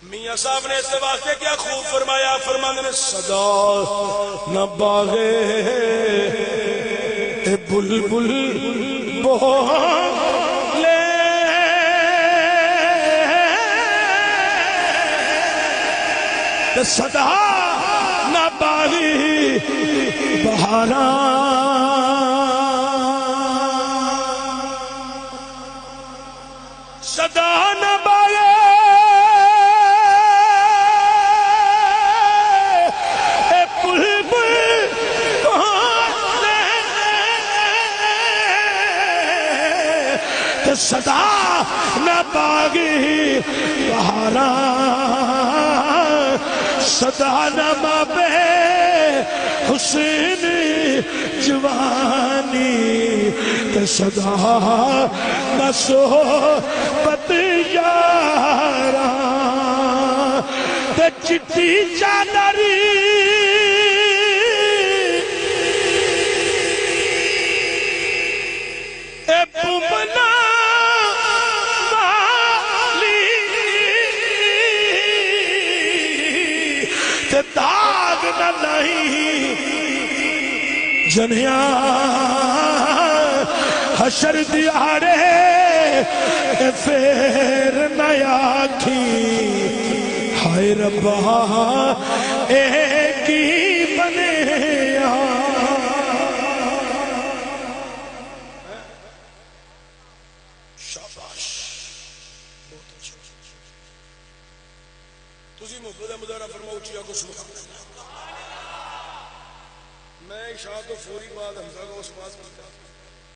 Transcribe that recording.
میاں صاحب نے اس واسطے کیا خوب فرمایا، فرمانے نے صدا نہ باغے بلبل بولے صدا نہ باغی بہارا صدا نہ باغی صدا نہ باغی بہارا صدا نہ مابے حسین جوانی تے صدا نہ صحبت یارا تے چٹی چادری اے بمنا داغ نہ نہیں جنیا حشر دیارے پھر نہ آکھی ہائے ربا ایک ہی بنے شاباش تُسی محبت مدارہ فرماؤ چیا کو سبحان اللہ. میں عشاء تو فوری بعد حمزہ کا اس بات کرتا